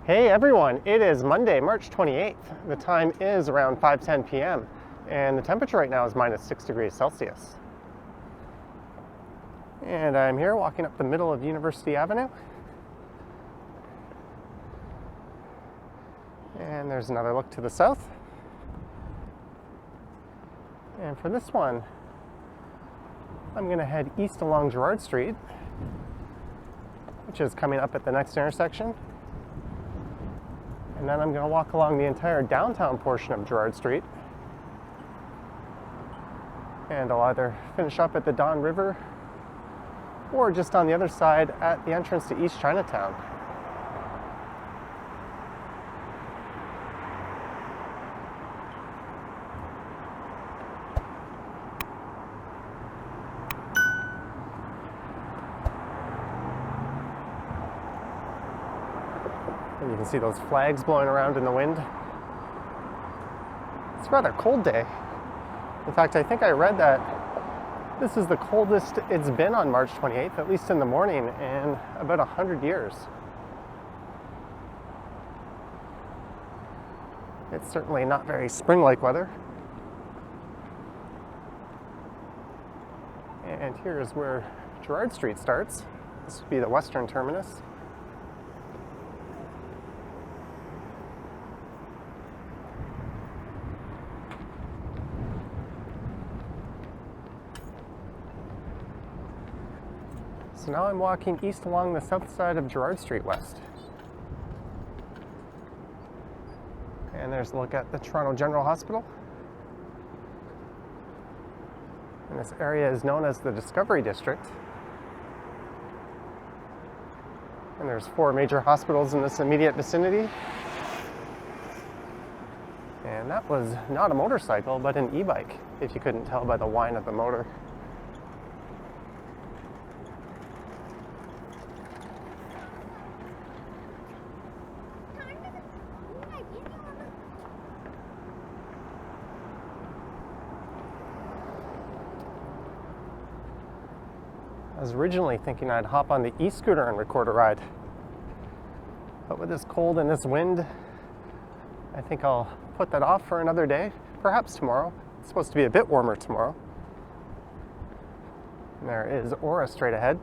Hey everyone, it is Monday, March 28th. The time is around 5:10 p.m. and the temperature right now is -6 degrees Celsius. And I'm here walking up the middle of University Avenue. And there's another look to the south. And for this one, I'm going to head east along Gerrard Street, which is coming up at the next intersection. And then I'm going to walk along the entire downtown portion of Gerrard Street. And I'll either finish up at the Don River or just on the other side at the entrance to East Chinatown. And you can see those flags blowing around in the wind. It's a rather cold day. In fact, I think I read that this is the coldest it's been on March 28th, at least in the morning, in about 100 years. It's certainly not very spring-like weather. And here's where Gerrard Street starts. This would be the western terminus. So now I'm walking east along the south side of Gerrard Street West. And there's a look at the Toronto General Hospital. And this area is known as the Discovery District. And there's 4 major hospitals in this immediate vicinity. And that was not a motorcycle, but an e-bike, if you couldn't tell by the whine of the motor. I was originally thinking I'd hop on the e-scooter and record a ride. But with this cold and this wind, I think I'll put that off for another day, perhaps tomorrow. It's supposed to be a bit warmer tomorrow. And there is Aura straight ahead.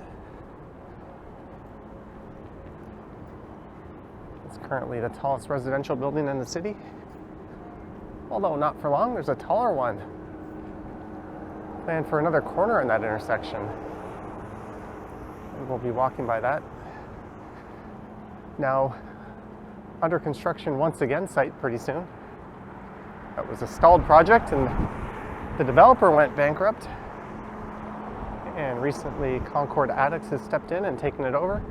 It's currently the tallest residential building in the city. Although not for long, there's a taller one planned for another corner in that intersection. And we'll be walking by that. Now, under construction once again site pretty soon. That was a stalled project and the developer went bankrupt. And recently Concord Addicts has stepped in and taken it over.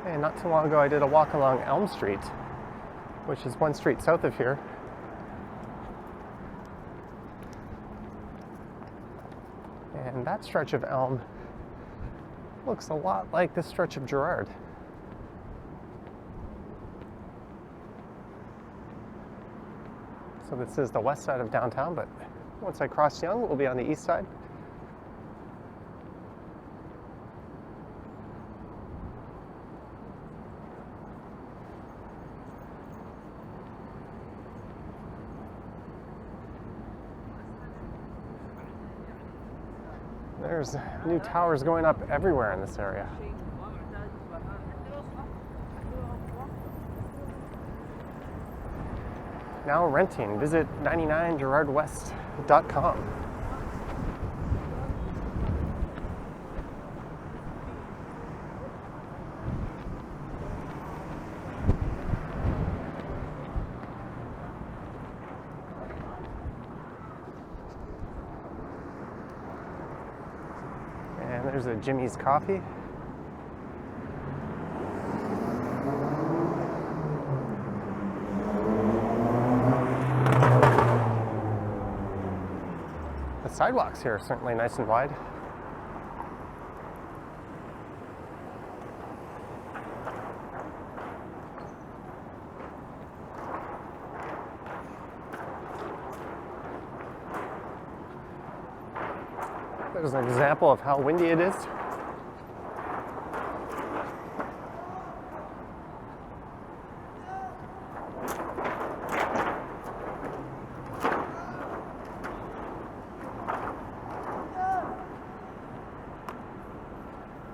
And not too long ago I did a walk along Elm Street, which is one street south of here. And that stretch of Elm looks a lot like this stretch of Gerrard. So this is the west side of downtown, but once I cross Yonge, we'll be on the east side. There's new towers going up everywhere in this area. Now renting. Visit 99gerrardwest.com. And there's a Jimmy's Coffee. The sidewalks here are certainly nice and wide. There's an example of how windy it is.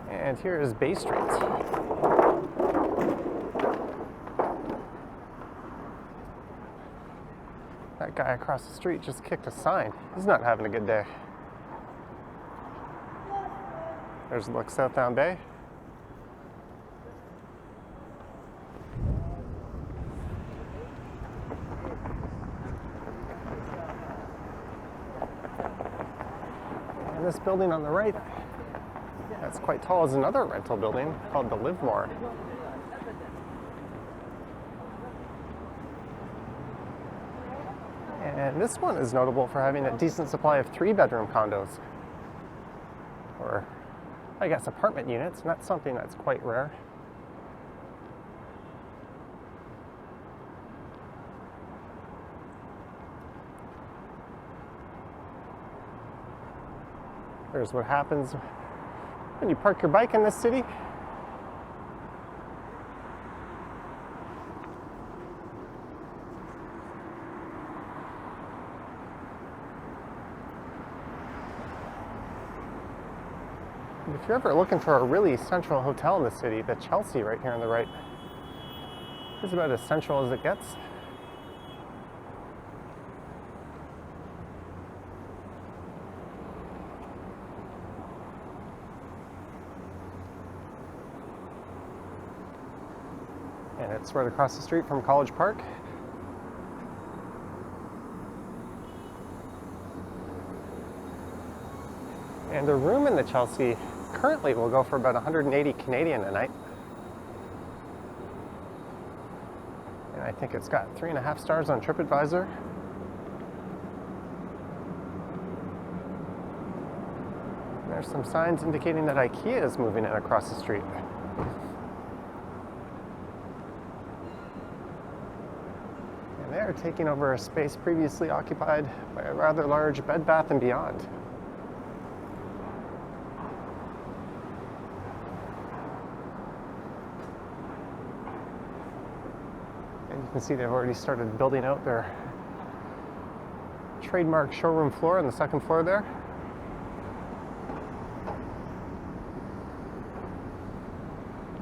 And here is Bay Street. That guy across the street just kicked a sign. He's not having a good day. There's a look southbound Bay. And this building on the right, that's quite tall, is another rental building called the Livermore. And this one is notable for having a decent supply of 3-bedroom condos, or I guess apartment units, and that's something that's quite rare. There's what happens when you park your bike in this city. If you're ever looking for a really central hotel in the city, the Chelsea right here on the right is about as central as it gets. And it's right across the street from College Park. And a room in the Chelsea currently will go for about 180 Canadian a night. And I think it's got 3.5 stars on TripAdvisor. There's some signs indicating that IKEA is moving in across the street. And they're taking over a space previously occupied by a rather large Bed Bath & Beyond. You can see they've already started building out their trademark showroom floor on the second floor there.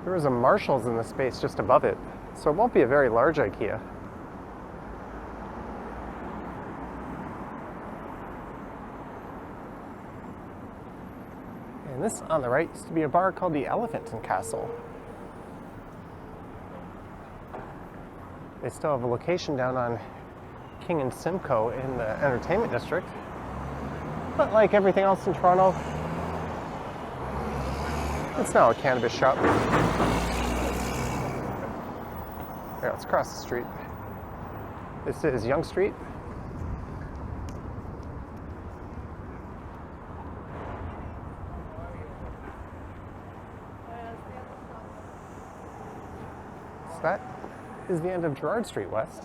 There is a Marshall's in the space just above it, so it won't be a very large IKEA. And this on the right used to be a bar called the Elephant and Castle. They still have a location down on King and Simcoe in the entertainment district. But like everything else in Toronto, it's now a cannabis shop. Here, let's cross the street. This is Yonge Street. So that is the end of Gerrard Street West.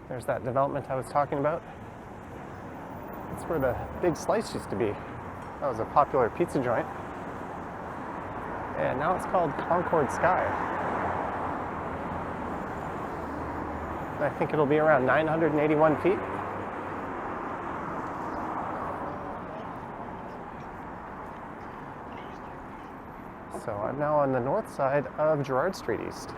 There's that development I was talking about. That's where the Big Slice used to be. That was a popular pizza joint. And now it's called Concord Sky. I think it'll be around 981 feet. So I'm now on the north side of Gerrard Street East.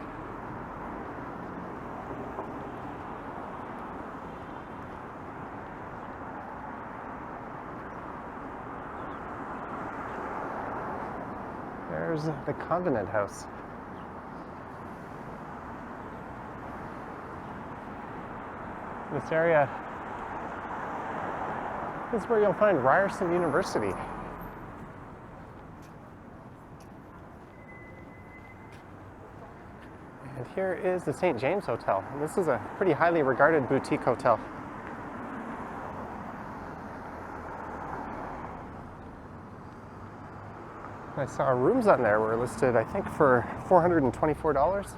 There's the Convent House. This area is where you'll find Ryerson University. And here is the St. James Hotel. And this is a pretty highly regarded boutique hotel. I saw rooms on there were listed, I think, for $424.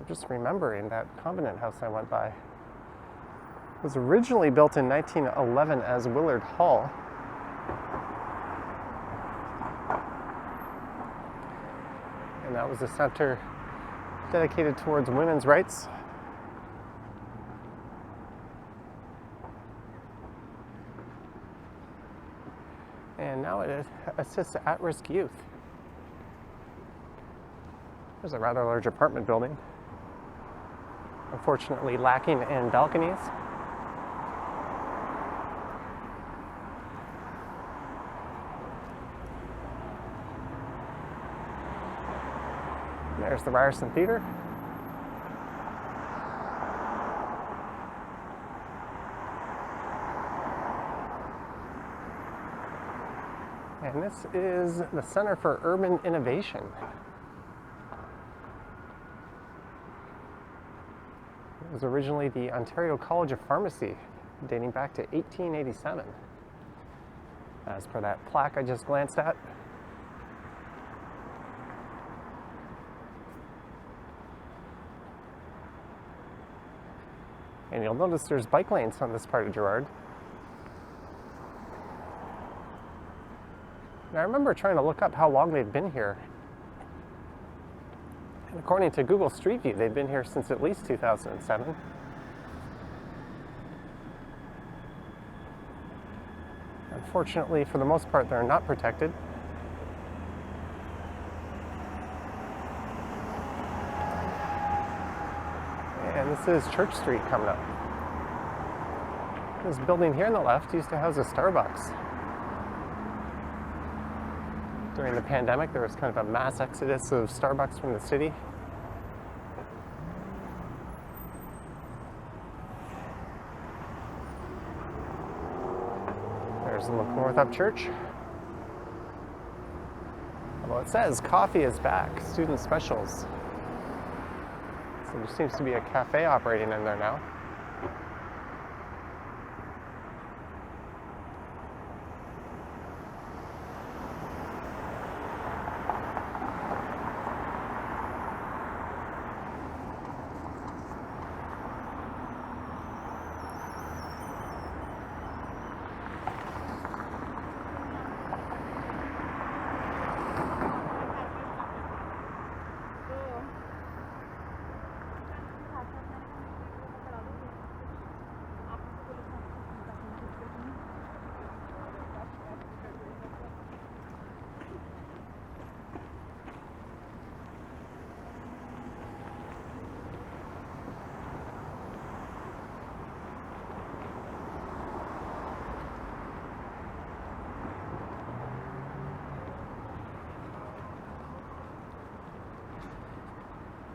just remembering that Covenant House I went by. It was originally built in 1911 as Willard Hall. And that was a center dedicated towards women's rights. And now it assists at-risk youth. There's a rather large apartment building, unfortunately lacking in balconies. There's the Ryerson Theater. And this is the Center for Urban Innovation. It was originally the Ontario College of Pharmacy, dating back to 1887, as per that plaque I just glanced at. And you'll notice there's bike lanes on this part of Gerrard. And I remember trying to look up how long they'd been here. And according to Google Street View, they'd been here since at least 2007. Unfortunately, for the most part, they're not protected. And this is Church Street coming up. This building here on the left used to house a Starbucks. During the pandemic, there was kind of a mass exodus of Starbucks from the city. There's a look north up Church. Well, it says coffee is back, student specials. So there seems to be a cafe operating in there now.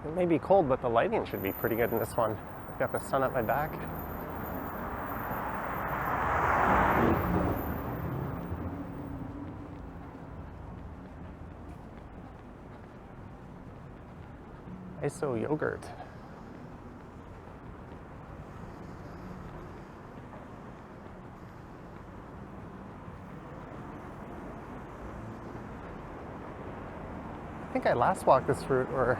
It may be cold, but the lighting should be pretty good in this one. I've got the sun at my back. ISO yogurt. I think I last walked this route, or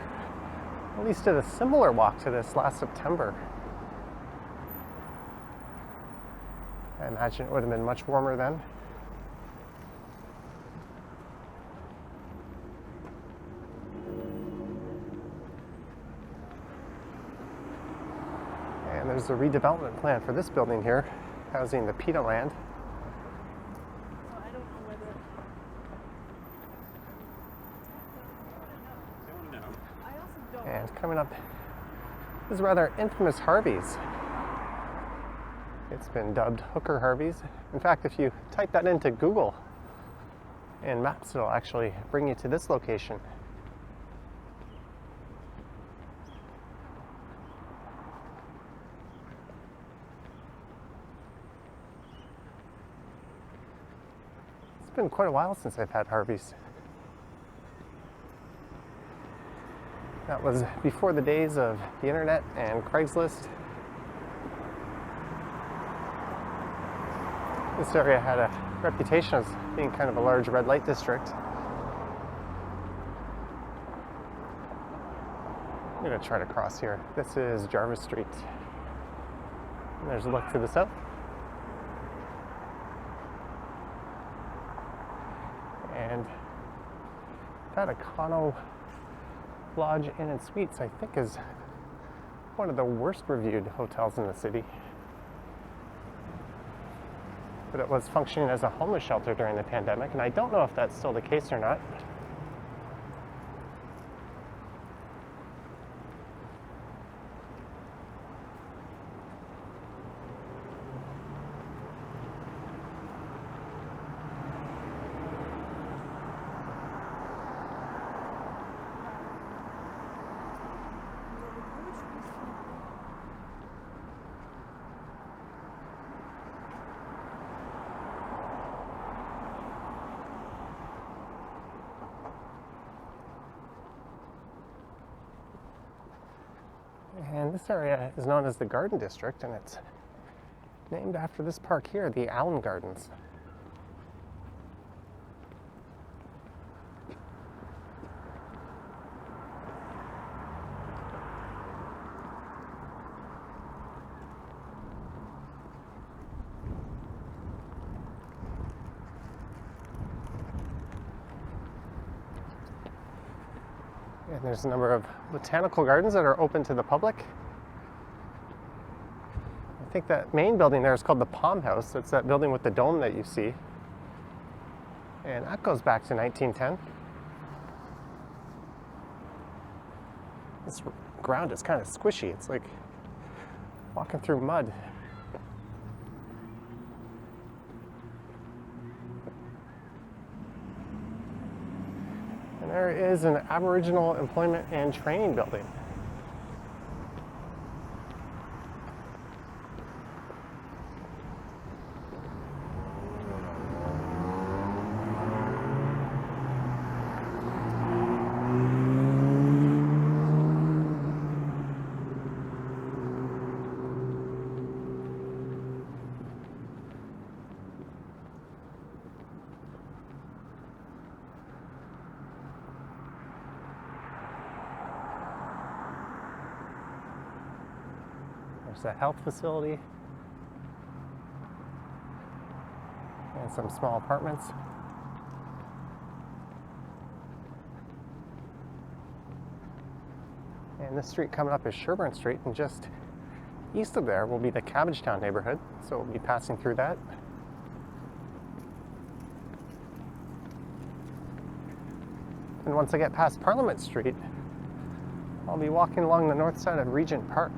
at least did a similar walk to this last September. I imagine it would have been much warmer then. And there's a redevelopment plan for this building here, housing the PETA land. And coming up is rather infamous Harvey's. It's been dubbed Hooker Harvey's. In fact, if you type that into Google and Maps, it'll actually bring you to this location. It's been quite a while since I've had Harvey's. That was before the days of the internet and Craigslist. This area had a reputation as being kind of a large red light district. I'm going to try to cross here. This is Jarvis Street. And there's a look to the south. And that Econo Lodge Inn and Suites, I think, is one of the worst reviewed hotels in the city. But it was functioning as a homeless shelter during the pandemic, and I don't know if that's still the case or not. And this area is known as the Garden District, and it's named after this park here, the Allan Gardens. And there's a number of botanical gardens that are open to the public. I think that main building there is called the Palm House. That's that building with the dome that you see. And that goes back to 1910. This ground is kind of squishy. It's like walking through mud. And there is an Aboriginal Employment and Training Building. There's a health facility and some small apartments. And this street coming up is Sherbpurne Street, and just east of there will be the Cabbagetown neighborhood, so we'll be passing through that. And once I get past Parliament Street, I'll be walking along the north side of Regent Park.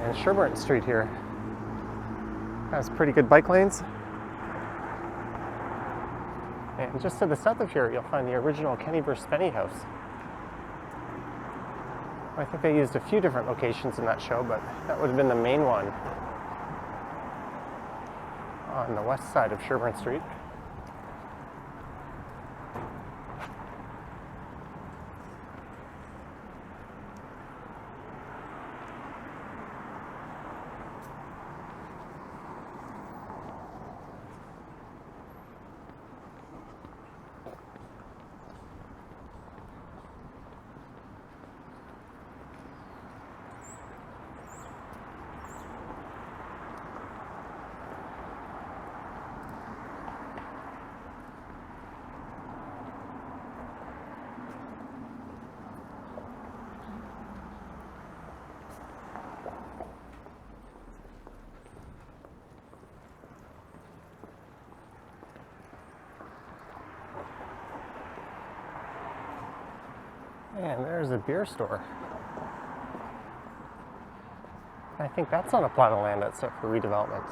And Sherbpurne Street here has pretty good bike lanes. And just to the south of here, you'll find the original Kenny v. Spenny house. I think they used a few different locations in that show, but that would have been the main one on the west side of Sherbpurne Street. And there's a beer store. I think that's on a plot of land that's set for redevelopment.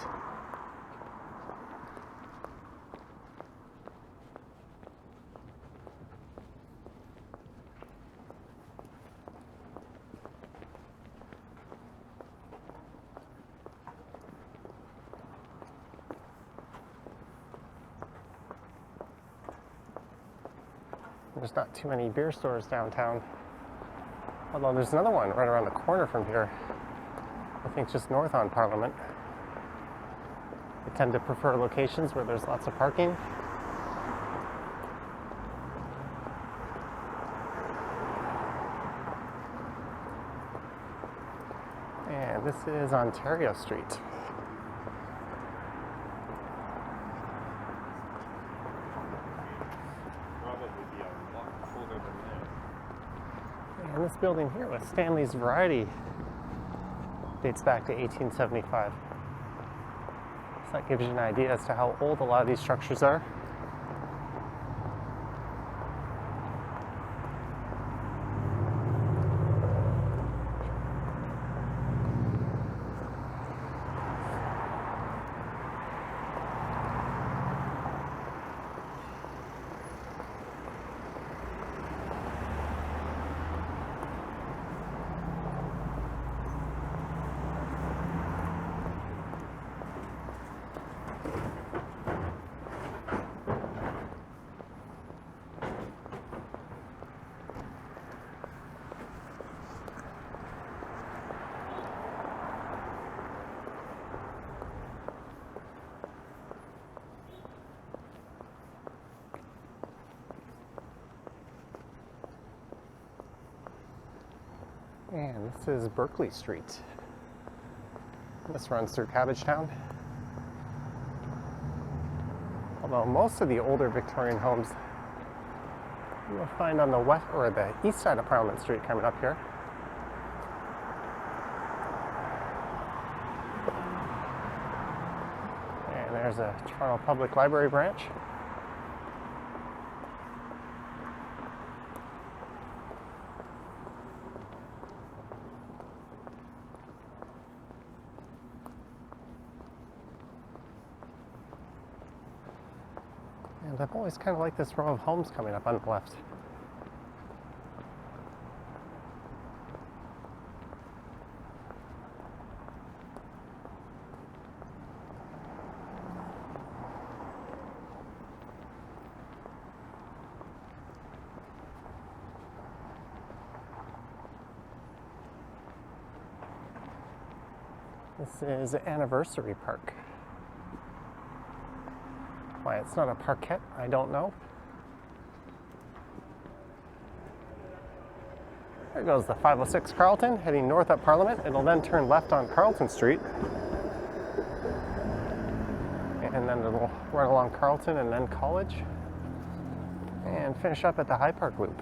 There's not too many beer stores downtown. Although there's another one right around the corner from here. I think just north on Parliament. I tend to prefer locations where there's lots of parking. And this is Ontario Street. And this building here with Stanley's Variety dates back to 1875. So that gives you an idea as to how old a lot of these structures are. And this is Berkeley Street. This runs through Cabbagetown. Although most of the older Victorian homes you'll find on the west or the east side of Parliament Street coming up here. And there's a Toronto Public Library branch. And I've always kind of liked this row of homes coming up on the left. This is Anniversary Park. Why it's not a parquet, I don't know. There goes the 506 Carlton, heading north up Parliament. It'll then turn left on Carlton Street. And then it'll run along Carlton and then College. And finish up at the High Park Loop.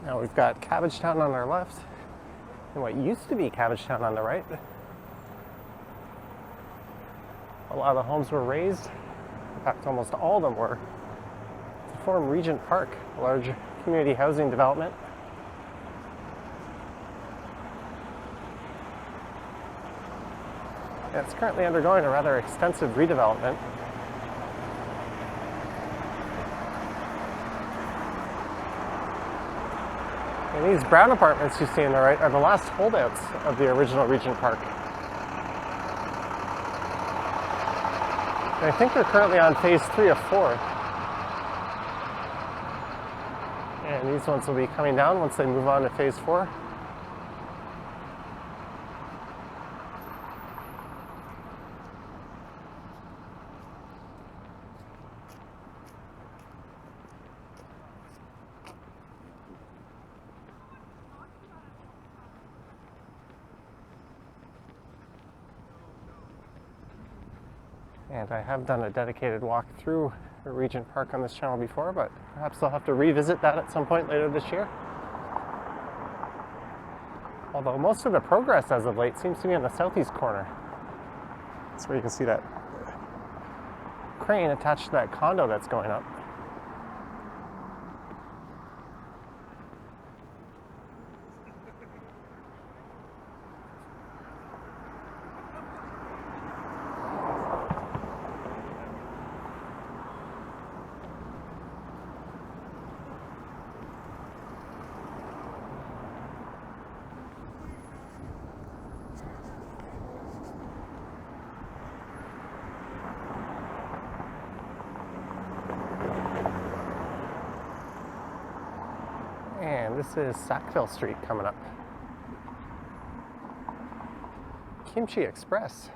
Now we've got Cabbagetown on our left and what used to be Cabbagetown on the right. A lot of the homes were raised. In fact, almost all of them were to form Regent Park, a large community housing development. And it's currently undergoing a rather extensive redevelopment. And these brown apartments you see on the right are the last holdouts of the original Regent Park. And I think they're currently on phase 3 of 4. And these ones will be coming down once they move on to phase 4. And I have done a dedicated walk through Regent Park on this channel before, but perhaps I'll have to revisit that at some point later this year. Although most of the progress as of late seems to be in the southeast corner. That's where you can see that crane attached to that condo that's going up. This is Sackville Street coming up. Kimchi Express.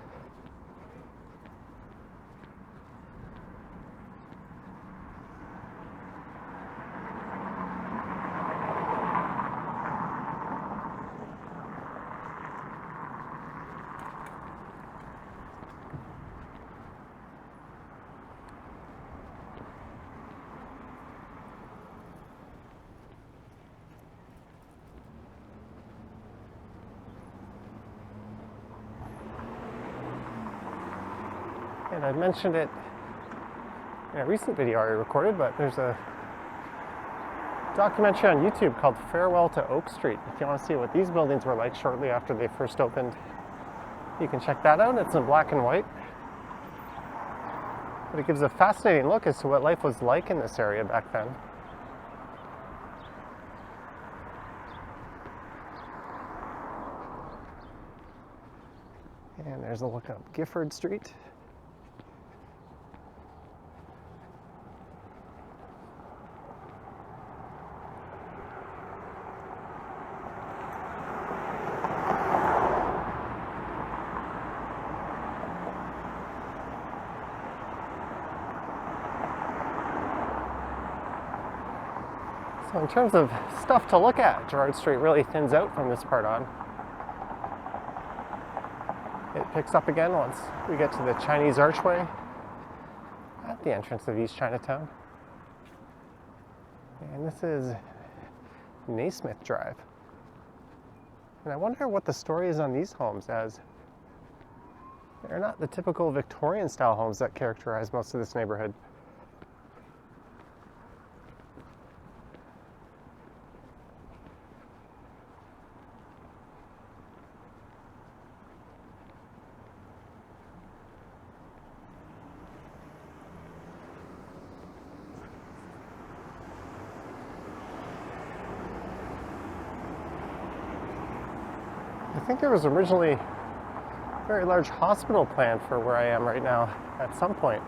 And I mentioned it in a recent video I recorded, but there's a documentary on YouTube called Farewell to Oak Street. If you want to see what these buildings were like shortly after they first opened, you can check that out. It's in black and white. But it gives a fascinating look as to what life was like in this area back then. And there's a look up Gerrard Street. So in terms of stuff to look at, Gerrard Street really thins out from this part on. It picks up again once we get to the Chinese archway at the entrance of East Chinatown. And this is Naismith Drive. And I wonder what the story is on these homes, as they're not the typical Victorian style homes that characterize most of this neighborhood. I think there was originally a very large hospital planned for where I am right now at some point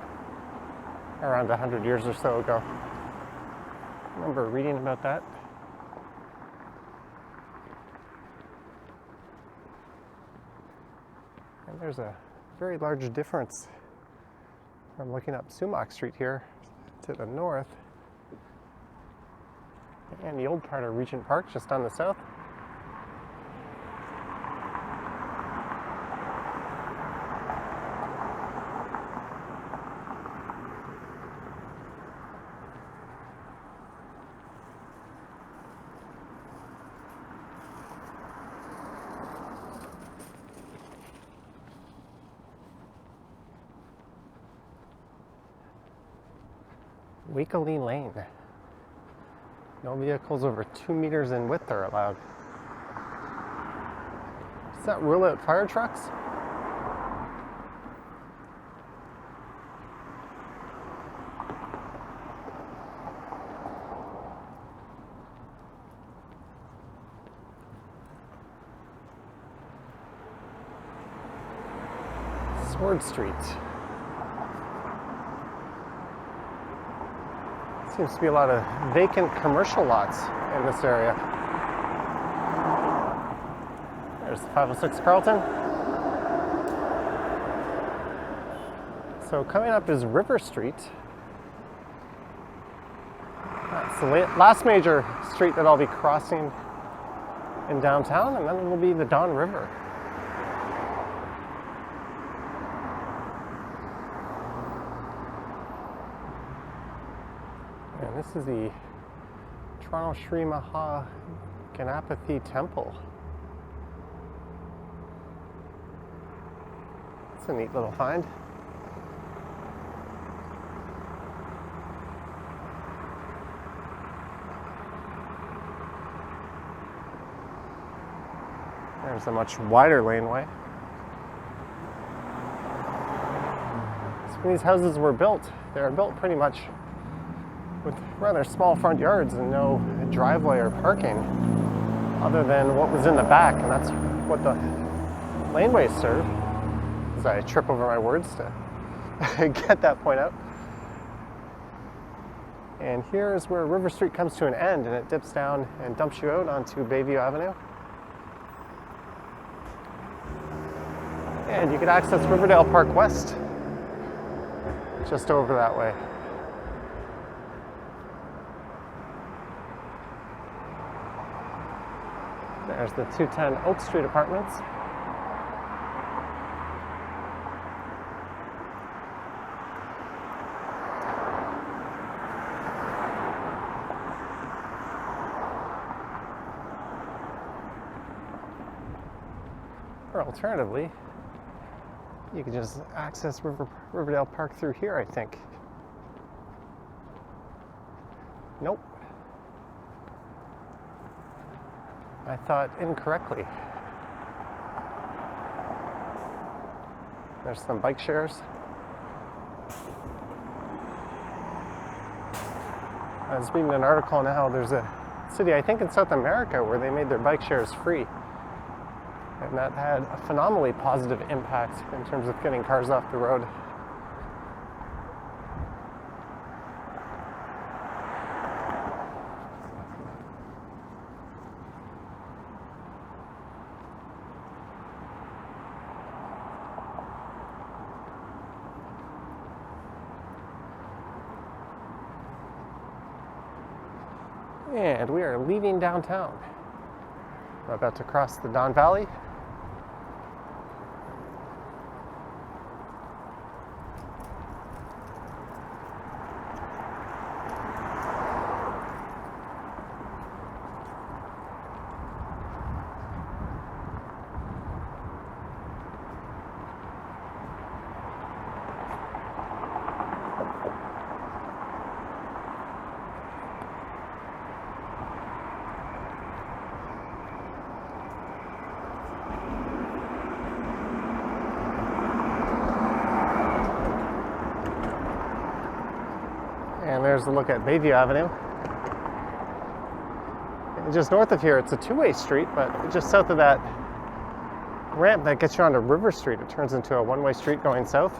around 100 years or so ago. I remember reading about that. And there's a very large difference from looking up Sumac Street here to the north and the old part of Regent Park just on the south. Wakeley Lane. No vehicles over 2 meters in width are allowed. Does that rule out fire trucks? Sword Street. Seems to be a lot of vacant commercial lots in this area. There's 506 Carlton. So coming up is River Street. That's the last major street that I'll be crossing in downtown, and then it'll be the Don River. And this is the Toronto Sri Maha Ganapathy Temple. It's a neat little find. There's a much wider laneway. So when these houses were built, they were built pretty much with rather small front yards and no driveway or parking other than what was in the back, and that's what the laneways serve, as I trip over my words to get that point out. And here is where River Street comes to an end, and it dips down and dumps you out onto Bayview Avenue. And you can access Riverdale Park West just over that way. There's the 210 Oak Street Apartments. Or alternatively, you can just access Riverdale Park through here, I think. Nope. I thought incorrectly. There's some bike shares. I was reading an article on how there's a city, I think in South America, where they made their bike shares free. And that had a phenomenally positive impact in terms of getting cars off the road. And we are leaving downtown. We're about to cross the Don Valley. And there's a look at Bayview Avenue. And just north of here, it's a two-way street, but just south of that ramp that gets you onto River Street, it turns into a one-way street going south.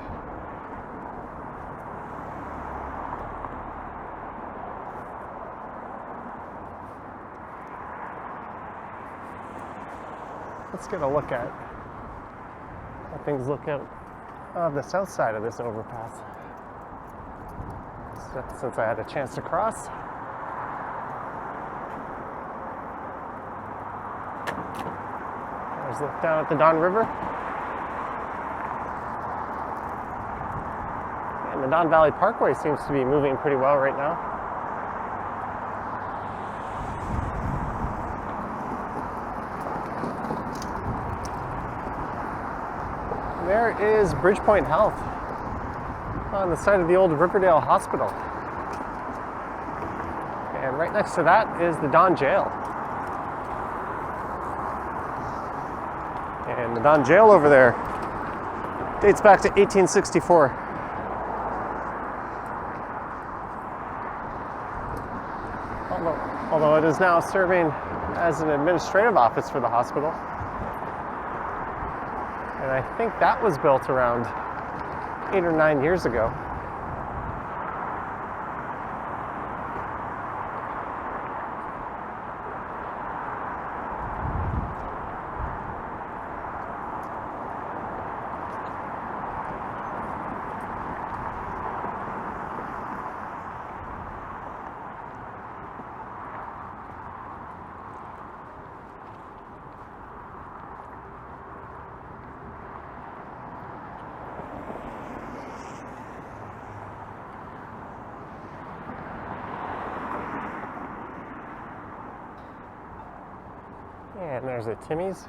Let's get a look at how things look out of the south side of this overpass. Since I had a chance to cross. There's a look down at the Don River. And the Don Valley Parkway seems to be moving pretty well right now. There is Bridgepoint Health on the side of the old Riverdale Hospital. And right next to that is the Don Jail. And the Don Jail over there dates back to 1864. Although it is now serving as an administrative office for the hospital. And I think that was built around 8 or 9 years ago. And there's a Timmy's.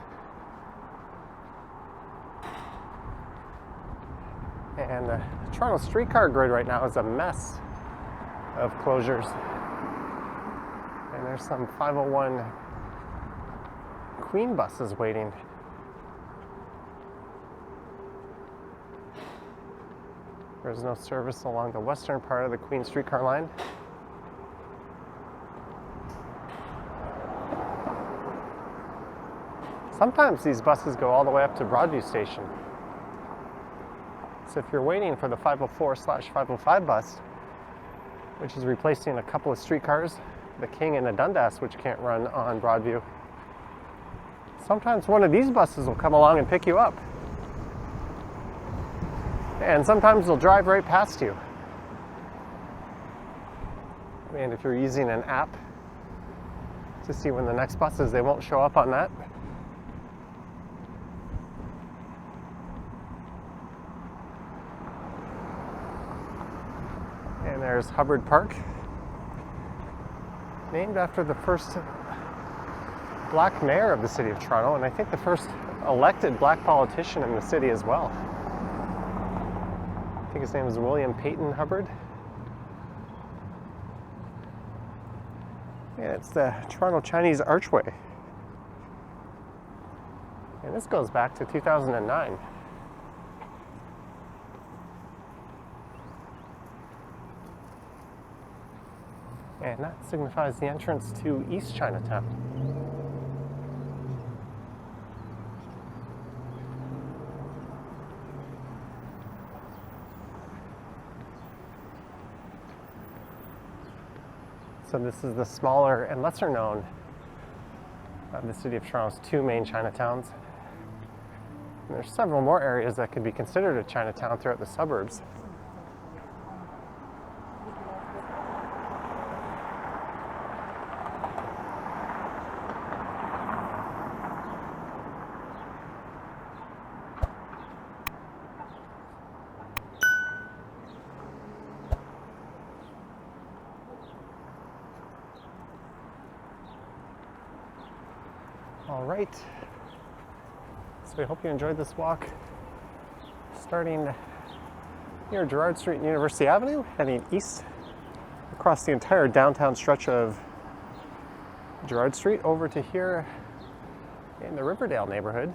And the Toronto streetcar grid right now is a mess of closures. And there's some 501 Queen buses waiting. There's no service along the western part of the Queen streetcar line. Sometimes these buses go all the way up to Broadview Station. So if you're waiting for the 504/505 bus, which is replacing a couple of streetcars, the King and the Dundas, which can't run on Broadview. Sometimes one of these buses will come along and pick you up. And sometimes they'll drive right past you. And if you're using an app to see when the next bus is, they won't show up on that. And there's Hubbard Park, named after the first black mayor of the city of Toronto, and I think the first elected black politician in the city as well. I think his name is William Peyton Hubbard. And it's the Toronto Chinese Archway. And this goes back to 2009. And that signifies the entrance to East Chinatown. So this is the smaller and lesser known of the city of Toronto's two main Chinatowns. And there's several more areas that could be considered a Chinatown throughout the suburbs. All right, so I hope you enjoyed this walk, starting near Gerrard Street and University Avenue, heading east across the entire downtown stretch of Gerrard Street over to here in the Riverdale neighborhood.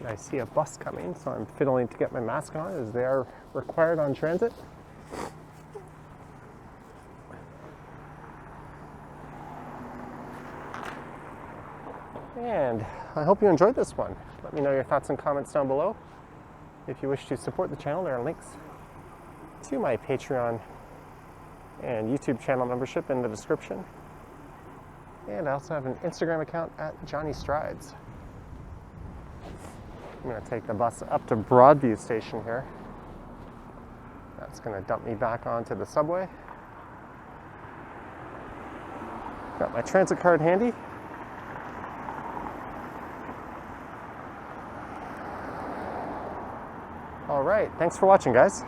I see a bus coming, so I'm fiddling to get my mask on as they are required on transit. And I hope you enjoyed this one. Let me know your thoughts and comments down below. If you wish to support the channel, there are links to my Patreon and YouTube channel membership in the description. And I also have an Instagram account at Johnny Strides. I'm going to take the bus up to Broadview Station here. That's going to dump me back onto the subway. Got my transit card handy. All right, thanks for watching, guys.